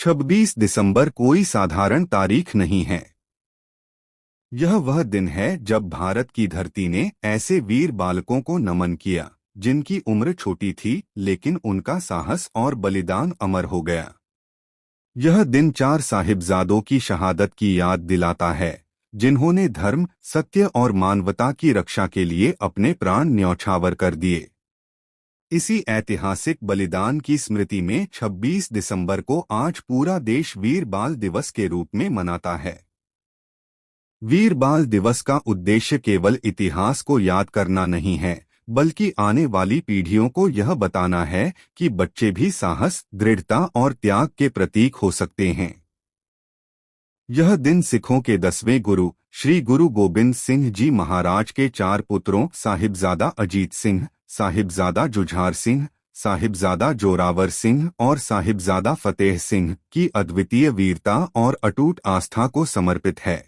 26 दिसंबर कोई साधारण तारीख नहीं है। यह वह दिन है जब भारत की धरती ने ऐसे वीर बालकों को नमन किया जिनकी उम्र छोटी थी, लेकिन उनका साहस और बलिदान अमर हो गया। यह दिन 4 साहिबजादों की शहादत की याद दिलाता है, जिन्होंने धर्म, सत्य और मानवता की रक्षा के लिए अपने प्राण न्यौछावर कर दिए। इसी ऐतिहासिक बलिदान की स्मृति में 26 दिसंबर को आज पूरा देश वीर बाल दिवस के रूप में मनाता है। वीर बाल दिवस का उद्देश्य केवल इतिहास को याद करना नहीं है, बल्कि आने वाली पीढ़ियों को यह बताना है कि बच्चे भी साहस, दृढ़ता और त्याग के प्रतीक हो सकते हैं। यह दिन सिखों के 10वें गुरु श्री गुरु गोबिंद सिंह जी महाराज के 4 पुत्रों साहिबजादा अजीत सिंह, साहिबजादा जुझार सिंह, साहिबजादा जोरावर सिंह और साहिबजादा फतेह सिंह की अद्वितीय वीरता और अटूट आस्था को समर्पित है।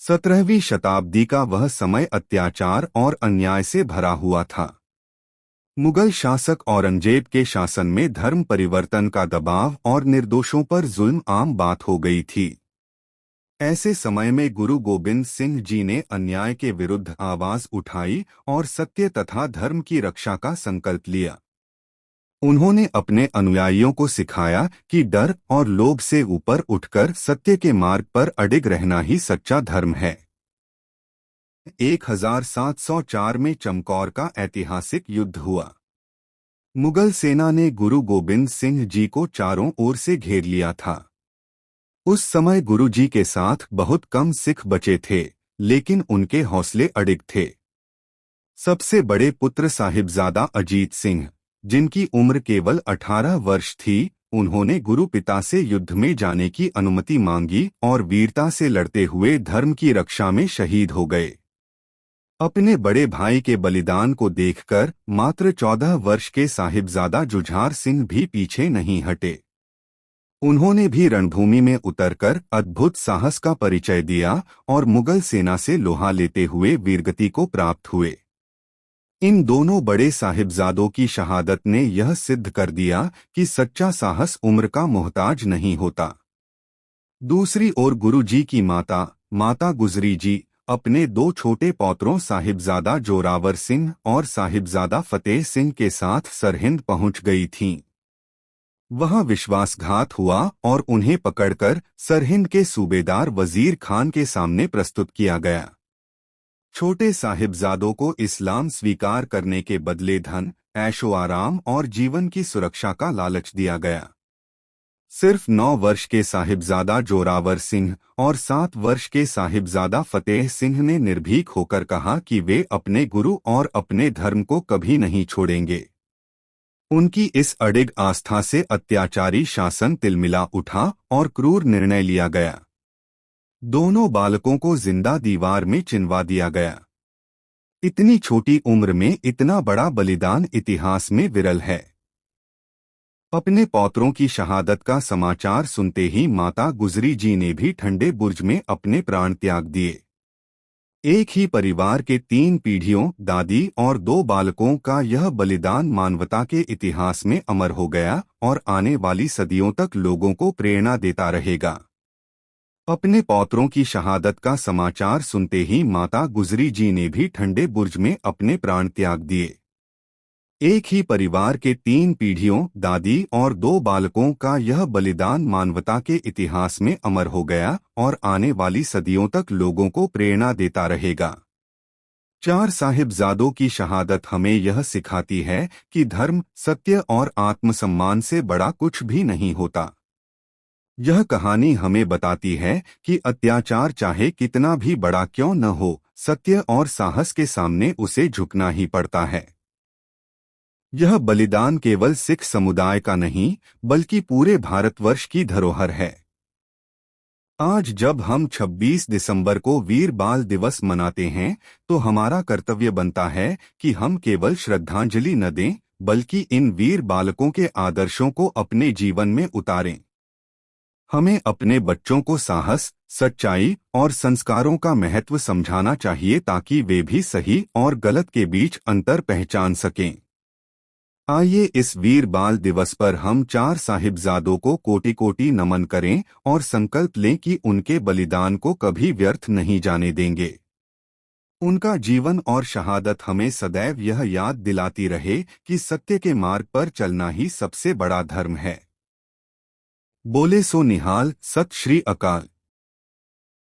17वीं शताब्दी का वह समय अत्याचार और अन्याय से भरा हुआ था। मुगल शासक औरंगजेब के शासन में धर्म परिवर्तन का दबाव और निर्दोषों पर जुल्म आम बात हो गई थी। ऐसे समय में गुरु गोबिंद सिंह जी ने अन्याय के विरुद्ध आवाज उठाई और सत्य तथा धर्म की रक्षा का संकल्प लिया। उन्होंने अपने अनुयायियों को सिखाया कि डर और लोभ से ऊपर उठकर सत्य के मार्ग पर अडिग रहना ही सच्चा धर्म है। 1704 में चमकौर का ऐतिहासिक युद्ध हुआ। मुगल सेना ने गुरु गोबिंद सिंह जी को चारों ओर से घेर लिया था। उस समय गुरु जी के साथ बहुत कम सिख बचे थे, लेकिन उनके हौसले अडिग थे। सबसे बड़े पुत्र साहिबजादा अजीत सिंह, जिनकी उम्र केवल 18 वर्ष थी, उन्होंने गुरु पिता से युद्ध में जाने की अनुमति मांगी और वीरता से लड़ते हुए धर्म की रक्षा में शहीद हो गए। अपने बड़े भाई के बलिदान को देखकर मात्र 14 वर्ष के साहिबजादा जुझार सिंह भी पीछे नहीं हटे। उन्होंने भी रणभूमि में उतरकर अद्भुत साहस का परिचय दिया और मुगल सेना से लोहा लेते हुए वीरगति को प्राप्त हुए। इन दोनों बड़े साहिबजादों की शहादत ने यह सिद्ध कर दिया कि सच्चा साहस उम्र का मोहताज नहीं होता। दूसरी ओर गुरु जी की माता गुजरी जी अपने 2 छोटे पौत्रों साहिबजादा जोरावर सिंह और साहिबजादा फतेह सिंह के साथ सरहिंद पहुंच गई थीं। वहां विश्वासघात हुआ और उन्हें पकड़कर सरहिंद के सूबेदार वजीर खान के सामने प्रस्तुत किया गया। छोटे साहिबजादों को इस्लाम स्वीकार करने के बदले धन, ऐशो आराम और जीवन की सुरक्षा का लालच दिया गया। सिर्फ 9 वर्ष के साहिबजादा जोरावर सिंह और 7 वर्ष के साहिबजादा फतेह सिंह ने निर्भीक होकर कहा कि वे अपने गुरु और अपने धर्म को कभी नहीं छोड़ेंगे। उनकी इस अडिग आस्था से अत्याचारी शासन तिलमिला उठा और क्रूर निर्णय लिया गया। दोनों बालकों को जिंदा दीवार में चिनवा दिया गया। इतनी छोटी उम्र में इतना बड़ा बलिदान इतिहास में विरल है। अपने पौत्रों की शहादत का समाचार सुनते ही माता गुजरी जी ने भी ठंडे बुर्ज में अपने प्राण त्याग दिए। एक ही परिवार के 3 पीढ़ियों, दादी और 2 बालकों का यह बलिदान मानवता के इतिहास में अमर हो गया और आने वाली सदियों तक लोगों को प्रेरणा देता रहेगा। अपने पौत्रों की शहादत का समाचार सुनते ही माता गुजरी जी ने भी ठंडे बुर्ज में अपने प्राण त्याग दिए। एक ही परिवार के 3 पीढ़ियों, दादी और 2 बालकों का यह बलिदान मानवता के इतिहास में अमर हो गया और आने वाली सदियों तक लोगों को प्रेरणा देता रहेगा। 4 साहिबजादों की शहादत हमें यह सिखाती है कि धर्म, सत्य और आत्मसम्मान से बड़ा कुछ भी नहीं होता। यह कहानी हमें बताती है कि अत्याचार चाहे कितना भी बड़ा क्यों न हो, सत्य और साहस के सामने उसे झुकना ही पड़ता है। यह बलिदान केवल सिख समुदाय का नहीं, बल्कि पूरे भारतवर्ष की धरोहर है। आज जब हम 26 दिसंबर को वीर बाल दिवस मनाते हैं, तो हमारा कर्तव्य बनता है कि हम केवल श्रद्धांजलि न दें, बल्कि इन वीर बालकों के आदर्शों को अपने जीवन में उतारें। हमें अपने बच्चों को साहस, सच्चाई और संस्कारों का महत्व समझाना चाहिए ताकि वे भी सही और गलत के बीच अंतर पहचान सकें। आइए इस वीर बाल दिवस पर हम 4 साहिबजादों को कोटि कोटि नमन करें और संकल्प लें कि उनके बलिदान को कभी व्यर्थ नहीं जाने देंगे। उनका जीवन और शहादत हमें सदैव यह याद दिलाती रहे कि सत्य के मार्ग पर चलना ही सबसे बड़ा धर्म है। बोले सो निहाल। सत श्री अकाल।